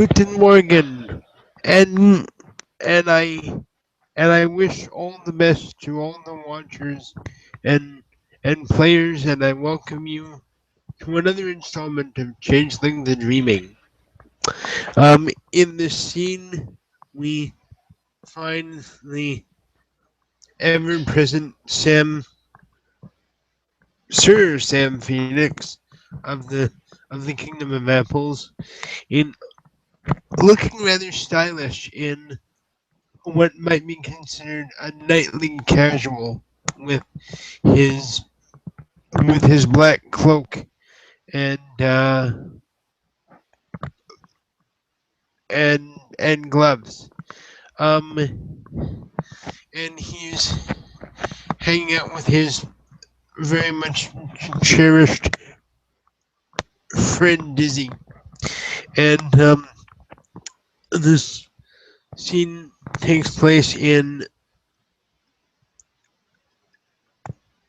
Guten Morgen, and and I wish all the best to all the watchers and players, and I welcome you to another installment of Changeling the Dreaming. In this scene, we find the ever-present Sir Sam Phoenix of the Kingdom of Apples, in looking rather stylish in what might be considered a nightly casual with his black cloak and gloves. Um, and he's hanging out with his very much cherished friend Dizzey. And this scene takes place in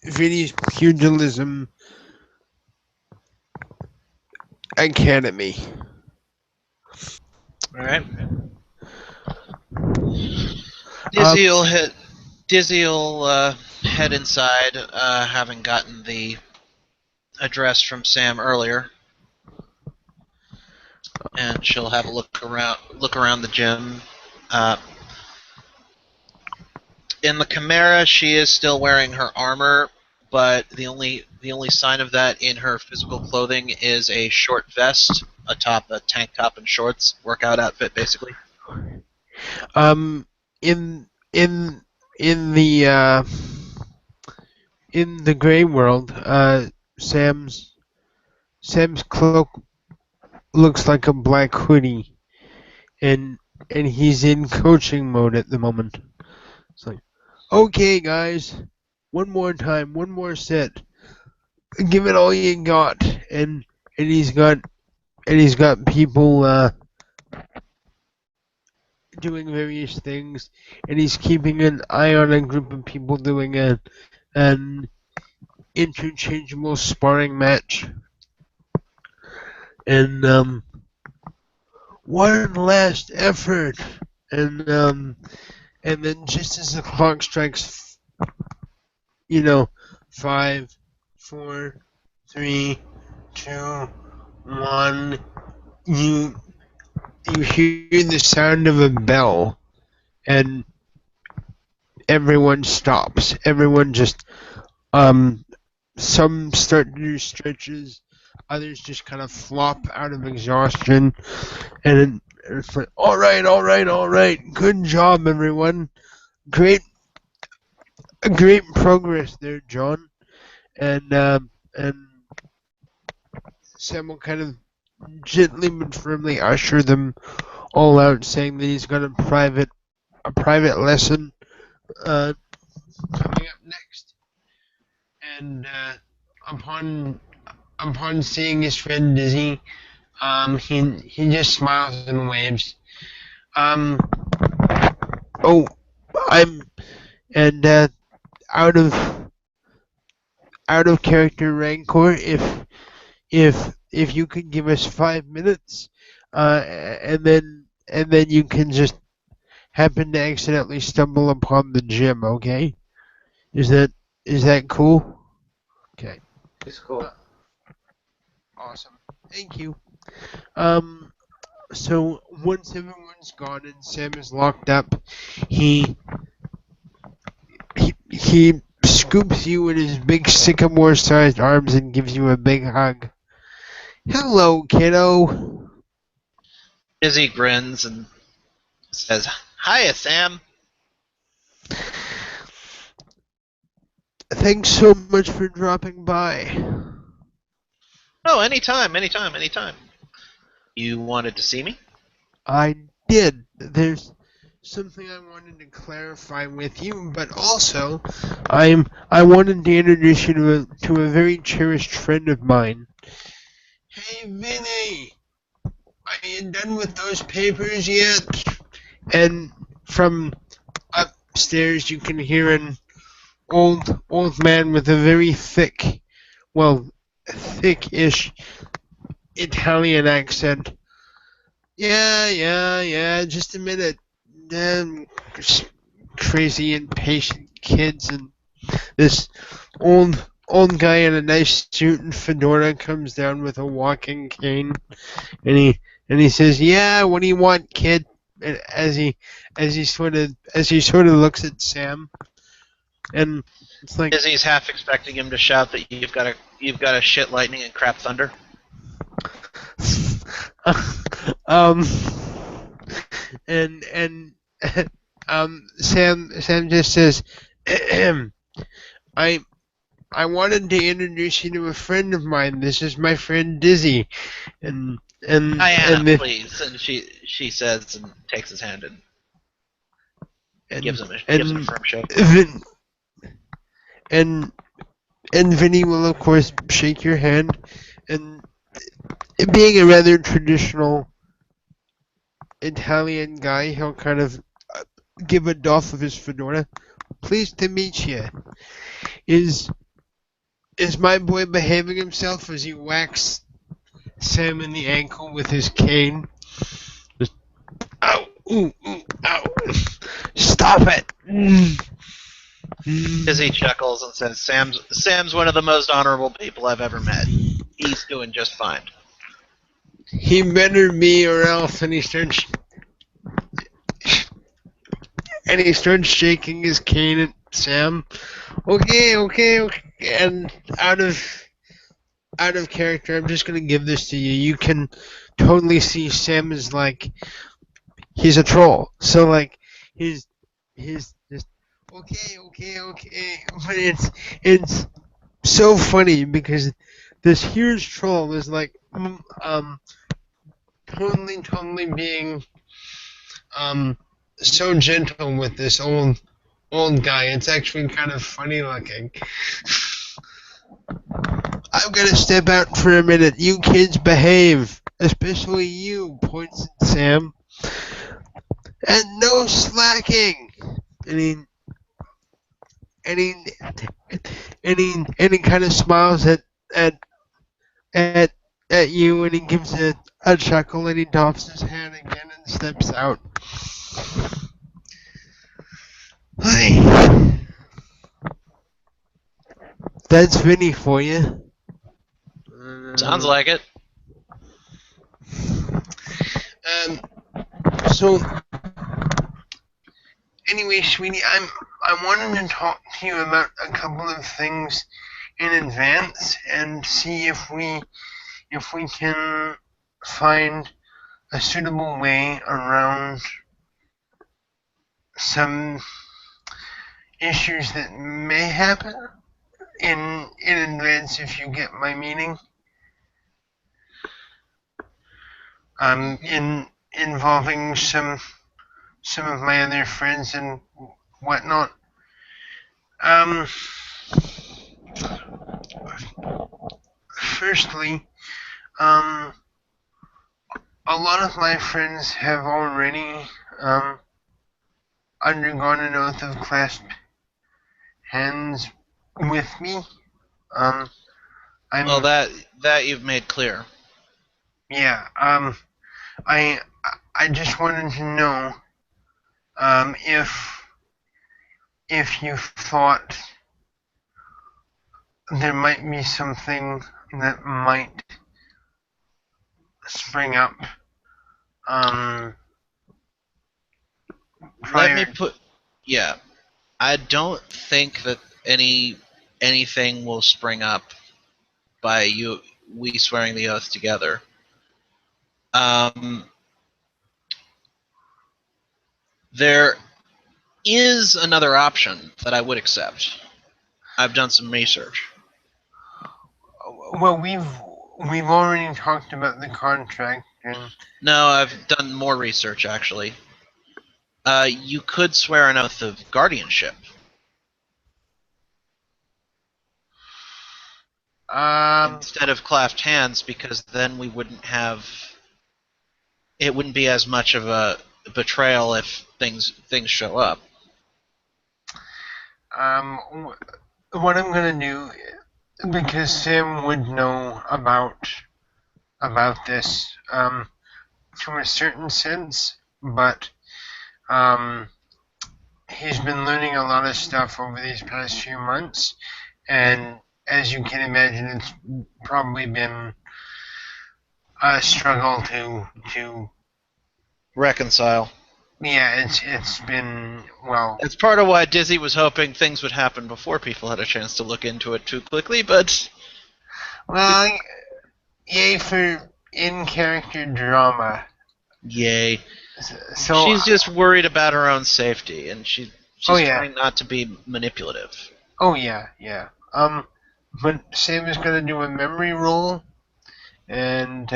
Vinny's Pugilism Academy. All right. Um, Dizzy will head inside, having gotten the address from Sam earlier, and she'll have a look around the gym. In the Chimera, she is still wearing her armor, but the only sign of that in her physical clothing is a short vest atop a tank top and shorts, workout outfit basically. in the in the gray world, Sam's cloak looks like a black hoodie, and he's in coaching mode at the moment. It's like, okay, guys, one more time, one more set, give it all you got, and he's got people doing various things, and he's keeping an eye on a group of people doing an interchangeable sparring match. And one last effort, and then just as the clock strikes, 5, 4, 3, 2, 1, you hear the sound of a bell, and everyone stops. Everyone just some start to do stretches, others just kind of flop out of exhaustion, and it's like, all right, good job, everyone, great progress there, John, and Sam will kind of gently but firmly usher them all out, saying that he's got a private lesson coming up next. And upon seeing his friend Dizzey, he just smiles and waves. I'm and out of character, Rancor, if you could give us 5 minutes, and then you can just happen to accidentally stumble upon the gym, okay? Is that cool? Okay. It's cool. Awesome. Thank you. So once everyone's gone and Sam is locked up, he scoops you in his big sycamore-sized arms and gives you a big hug. Hello, kiddo. Dizzy grins and says, "Hiya, Sam." Thanks so much for dropping by. Oh, anytime. You wanted to see me? I did. There's something I wanted to clarify with you, but also I wanted to introduce you to a very cherished friend of mine. Hey, Vinny, are you done with those papers yet? And from upstairs, you can hear an old man with a very thickish Italian accent. Yeah. Just a minute. Them crazy impatient kids and this old guy in a nice suit and fedora comes down with a walking cane, and he says, "Yeah, what do you want, kid?" And as he sort of looks at Sam, and it's like, Izzy's half expecting him to shout that you've got a shit lightning and crap thunder. um, and Sam just says, "I I wanted to introduce you to a friend of mine. This is my friend Dizzey." And and Diana, and the, please, and she says and takes his hand and and gives him a and firm shake. Vin, and and Vinny will of course shake your hand, and being a rather traditional Italian guy, he'll kind of give a doff of his fedora. "Pleased to meet you. Is is my boy behaving himself?" as he whacks Sam in the ankle with his cane. Just, ow, ow. Stop it. Izzy chuckles and says, "Sam's one of the most honorable people I've ever met. He's doing just fine." He better be or else. And he starts shaking his cane at Sam. Okay. And out of character, I'm just gonna give this to you. You can totally see Sam is like, he's a troll. So like he's just okay. But it's so funny because this huge troll is like totally being so gentle with this old guy. It's actually kind of funny looking. "I'm gonna step out for a minute. You kids behave. Especially you," points at Sam. "And no slacking." And he and he and he kind of smiles at at at you, and he gives a chuckle, and he doffs his hat again and steps out. Hi. That's Vinny for you. Sounds like it. Um. So anyway, sweetie, I wanted to talk to you about a couple of things in advance and see if we can find a suitable way around some issues that may happen in advance, if you get my meaning. In involving some of my other friends and whatnot. Um, Firstly, um, a lot of my friends have already undergone an oath of clasp hands with me. I'm Well, that you've made clear. Yeah. I I just wanted to know if you thought there might be something that might spring up Let me prior. put. Yeah, I don't think that anything will spring up by we swearing the oath together. Um, there is another option that I would accept. I've done some research. Well, we've already talked about the contract, and No, I've done more research actually. You could swear an oath of guardianship um, instead of clasped hands, because then it wouldn't be as much of a betrayal if things show up. um, what I'm gonna do, because Sam would know about this. to a certain sense, but he's been learning a lot of stuff over these past few months, and as you can imagine, it's probably been a struggle to Reconcile. yeah, it's been well. It's part of why Dizzey was hoping things would happen before people had a chance to look into it too quickly, but Well, yay for in-character drama. yay. So, She's just worried about her own safety, and she's oh yeah, trying not to be manipulative. oh yeah, yeah. But Sam is gonna do a memory roll, and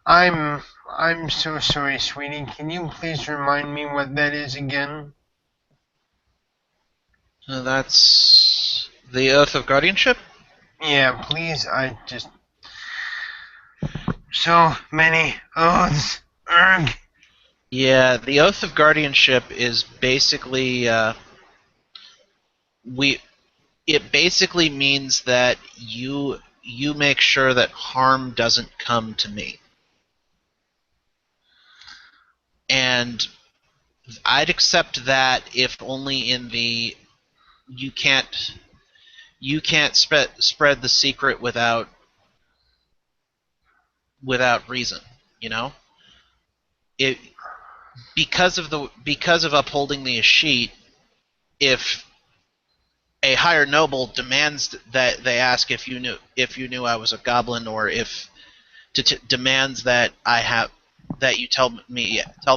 I'm so sorry, sweetie. Can you please remind me what that is again? That's the Oath of Guardianship? Yeah, please. I just so many oaths. Erg. Yeah, the Oath of Guardianship is basically it basically means that you make sure that harm doesn't come to me. And I'd accept that if only in the you can't spread the secret without reason, you know? It because of upholding the Escheat, if a higher noble demands that they ask if you knew I was a goblin, or if demands that you tell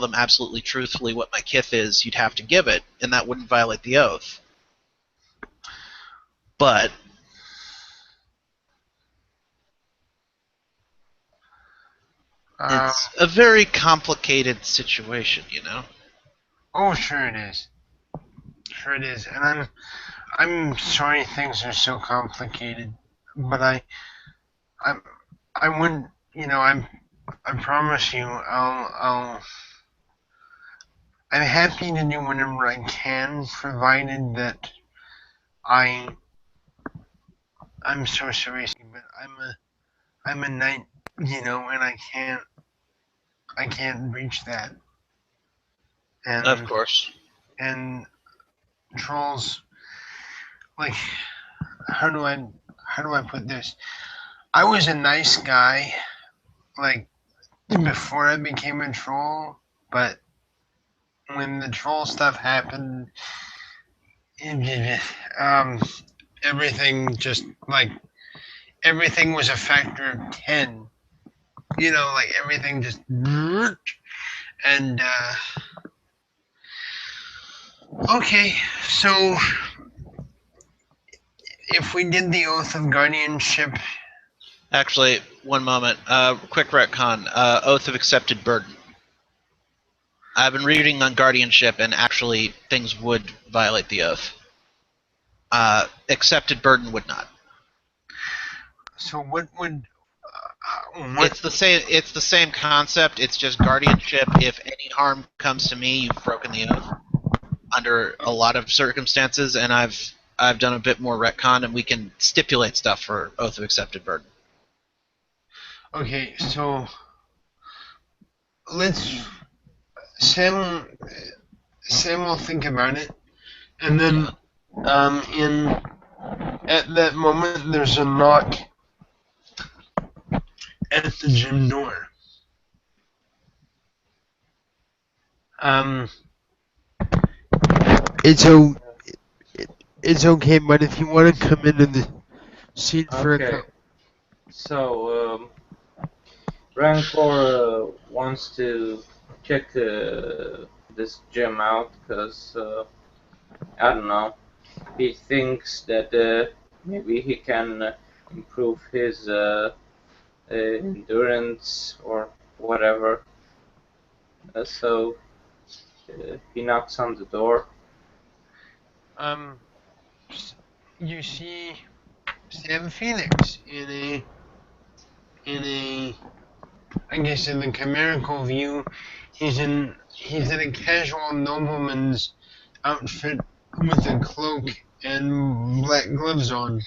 them absolutely truthfully what my kith is, you'd have to give it, and that wouldn't violate the oath. But it's a very complicated situation, you know. Oh, sure it is. Sure it is, and I'm sorry things are so complicated, but I wouldn't, I promise you, I'm happy to do whatever I can, provided that I'm so sorry, but I'm a knight, and I can't reach that, Of and course. and trolls, like, how do I put this? I was a nice guy, like, before I became a troll, but when the troll stuff happened, um, everything just like everything was a factor of 10. Like everything just and okay. So if we did the oath of guardianship, Actually, one moment. Quick retcon. Oath of accepted burden. I've been reading on guardianship, and actually, things would violate the oath. Accepted burden would not. so what would what? It's the same. It's the same concept. It's just guardianship. If any harm comes to me, you've broken the oath under a lot of circumstances, and I've done a bit more retcon, and we can stipulate stuff for oath of accepted burden. Okay, so let's Sam will think about it, and then in at that moment there's a knock at the gym door. It's it's okay, but if you want to come into the scene for Okay. a So, Rancor wants to check this gym out because, I don't know, he thinks that maybe he can improve his endurance or whatever. So, he knocks on the door. you see Sam Phoenix in a I guess in the chimerical view, he's in a casual nobleman's outfit with a cloak and black gloves on,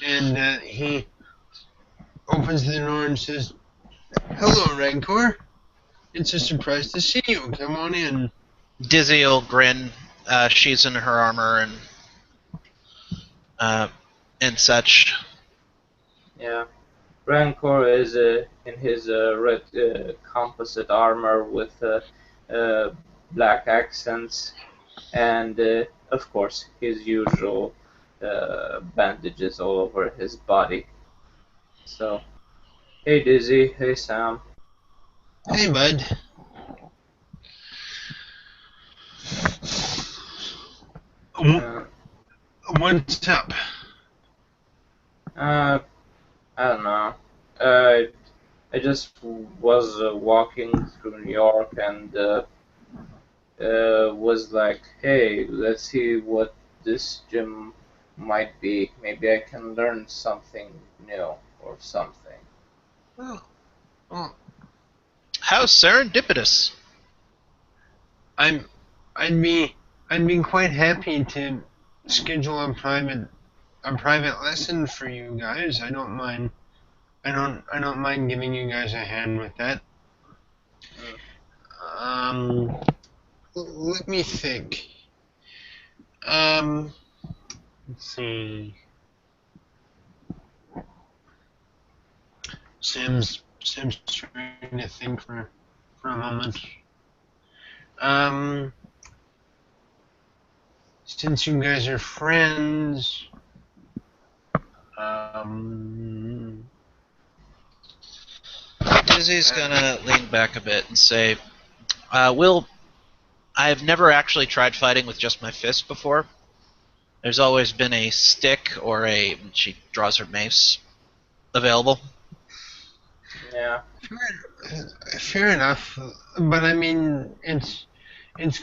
and he opens the door and says, Hello, Rancor. It's a surprise to see you. Come on in. Dizzey will grin. She's in her armor and such. Yeah. Rancor is in his red composite armor with black accents and, of course, his usual bandages all over his body. So, hey Dizzy, hey Sam. Hey, bud. Uh, What's up? I don't know. Uh, I just was walking through New York and was like, hey, let's see what this gym might be. Maybe I can learn something new or something. Oh, oh, How serendipitous. I'm. I'd be quite happy to schedule a private lesson for you guys. I don't mind. I don't mind giving you guys a hand with that. Mm. Um, let me think. Um, let's see. Sam's trying to think for a moment. Um, since you guys are friends, um, Dizzey's gonna lean back a bit and say, I've never actually tried fighting with just my fist before. There's always been a stick or she draws her mace available. Yeah. fair enough. But I mean, it's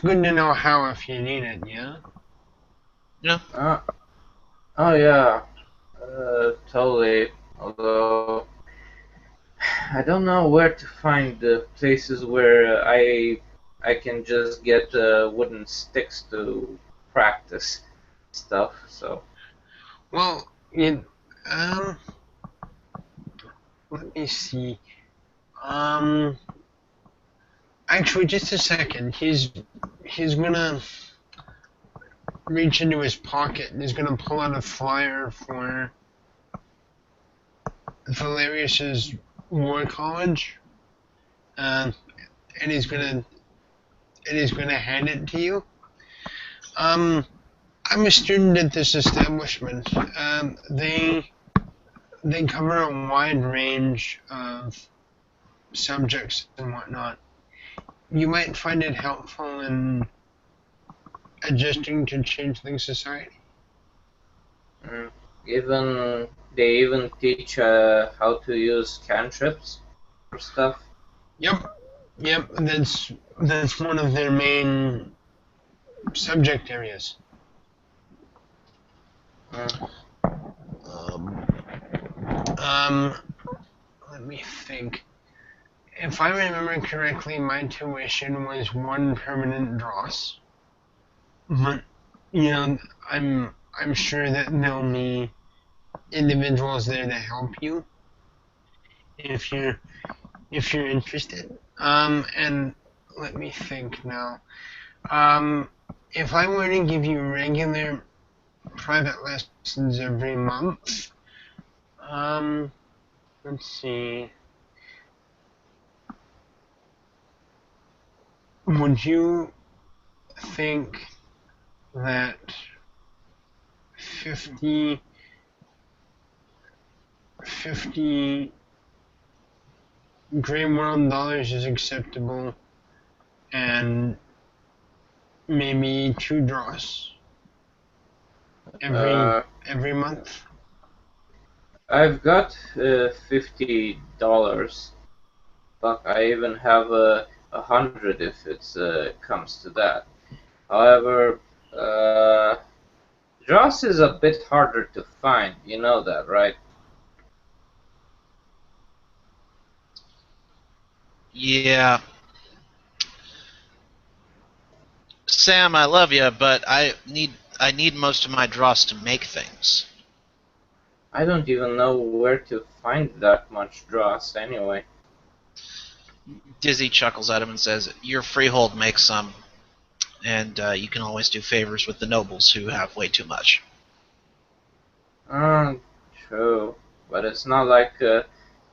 good to know how if you need it. Yeah. You know? Oh yeah. Totally. Although I don't know where to find the places where I can just get wooden sticks to practice stuff. So Well, you, um, let me see. Um, actually, just a second. He's gonna reach into his pocket and he's gonna pull out a flyer for Valerius's war college. Um, and he's gonna hand it to you. Um, I'm a student at this establishment. They cover a wide range of subjects and whatnot. You might find it helpful in adjusting to changing society. mm, even they even teach how to use cantrips or stuff. Yep, yep. That's one of their main subject areas. Mm. Um, um, let me think. If I remember correctly, my tuition was one permanent dross. But you know, I'm sure that there'll be individuals there to help you if you're interested. And let me think now. Um, if I were to give you regular private lessons every month, um, let's see. Would you think that 50, 50 Grey World dollars is acceptable and maybe two draws every Uh, every month? I've got $50, but I even have $100 if it comes to that. However, uh, dross is a bit harder to find. You know that, right? Yeah. Sam, I love you, but I need most of my dross to make things. I don't even know where to find that much dross anyway. Dizzey chuckles at him and says, "Your freehold makes some, and you can always do favors with the nobles who have way too much." True, but it's not like the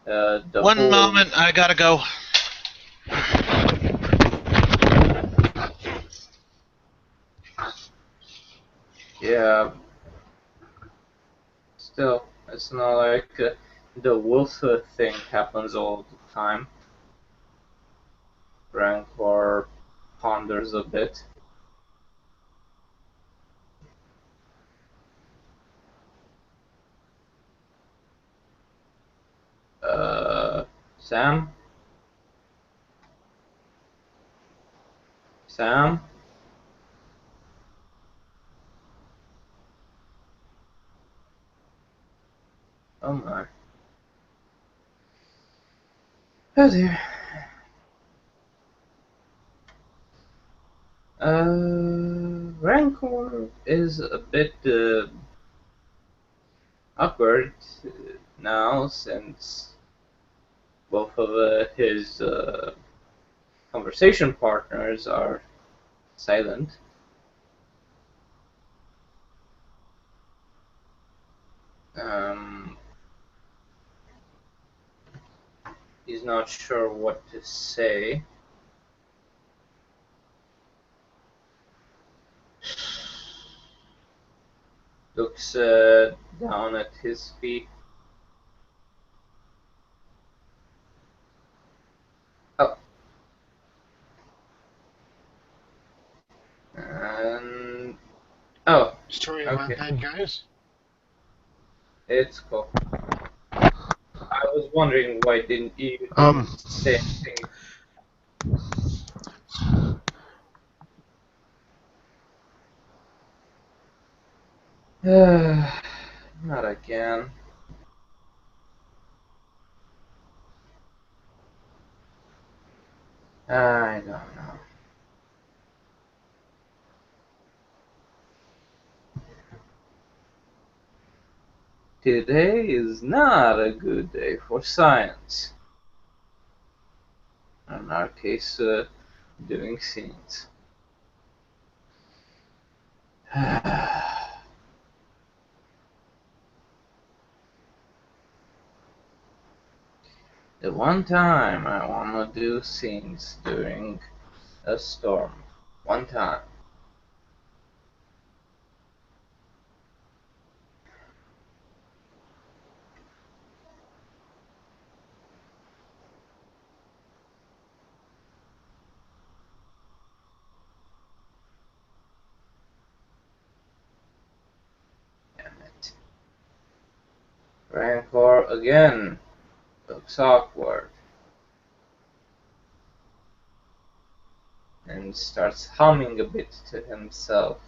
One whole. moment, I gotta go. Yeah, still, it's not like the wolf thing happens all the time. Rancor ponders a bit. Sam? Sam? Oh my. Oh dear. Rancor is a bit awkward now since both of his conversation partners are silent. Um, he's not sure what to say. Looks down at his feet. Oh. And oh, Sorry okay. about that, guys. It's cool. I was wondering why didn't you say anything. Not again. I don't know. Today is not a good day for science. In our case, doing scenes. The one time I wanna do scenes during a storm. One time. Damn it. Rancor again. Looks awkward. And starts humming a bit to himself.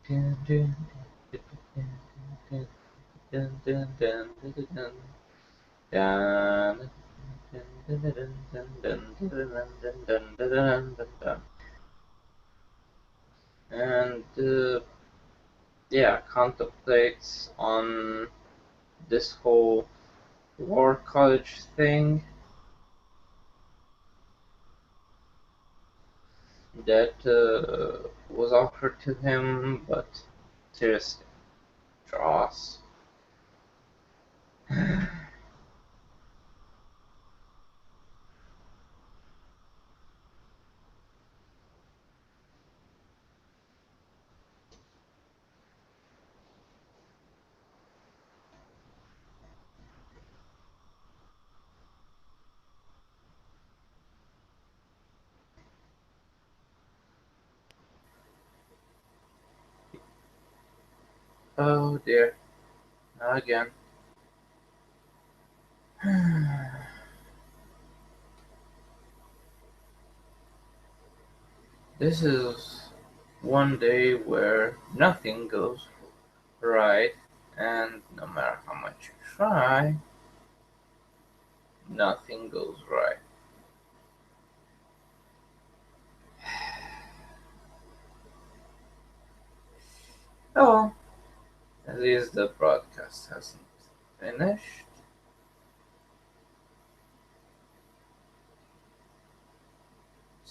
And yeah, contemplates on this whole war college thing that was offered to him, but seriously, Dross. Oh dear, not again. This is one day where nothing goes right, and no matter how much you try, nothing goes right. Oh, at least the broadcast hasn't finished.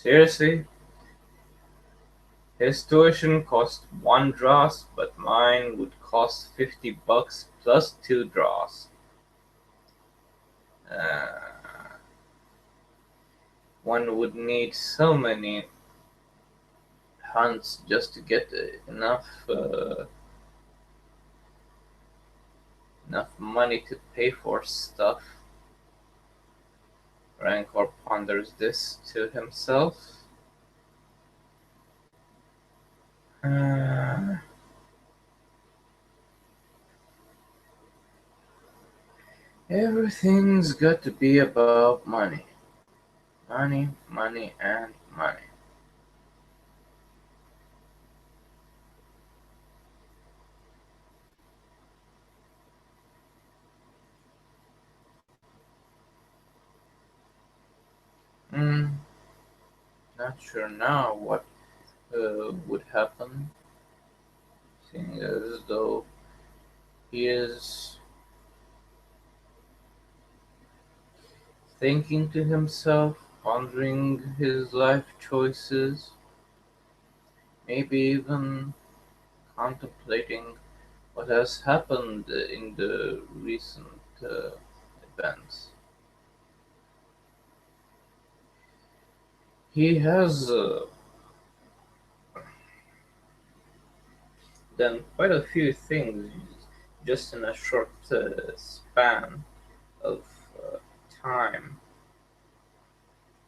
Seriously? His tuition cost 1 dross, but mine would cost $50 plus 2 dross. Uh, one would need so many hunts just to get enough money to pay for stuff. Rancor ponders this to himself. Uh, Everything's got to be about money. Money, money, and money. Hmm, not sure now what would happen, seeing as though he is thinking to himself, pondering his life choices, maybe even contemplating what has happened in the recent events. He has done quite a few things just in a short span of uh, time.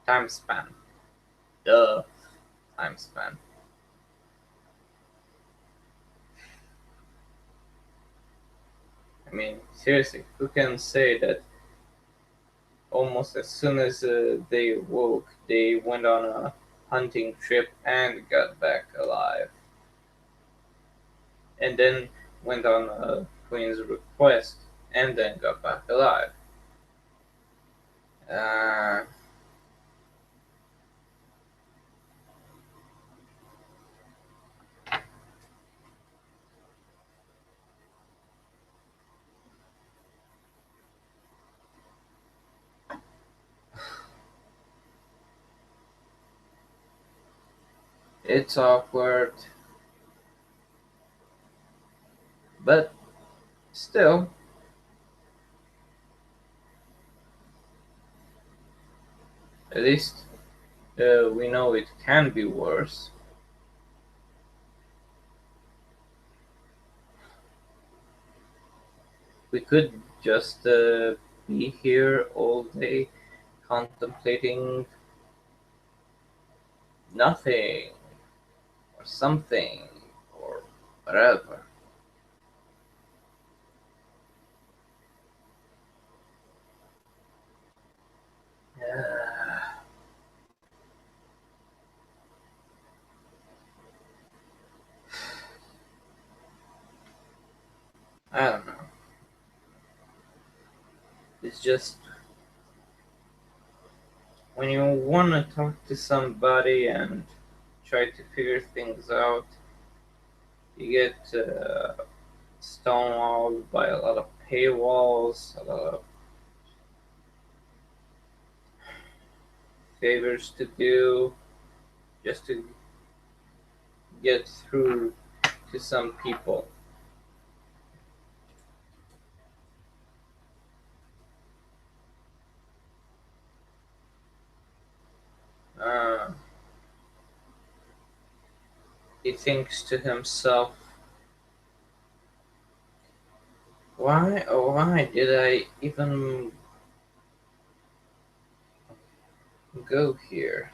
Time span. Duh. Time span. I mean, seriously, who can say that almost as soon as they awoke, they went on a hunting trip and got back alive? And then went on a Queen's request and then got back alive. Uh, it's awkward, but still, at least we know it can be worse. We could just be here all day contemplating nothing or something or whatever. Uh, I don't know. It's just when you want to talk to somebody and try to figure things out, you get stonewalled by a lot of paywalls, a lot of favors to do just to get through to some people. Uh, he thinks to himself, why did I even go here?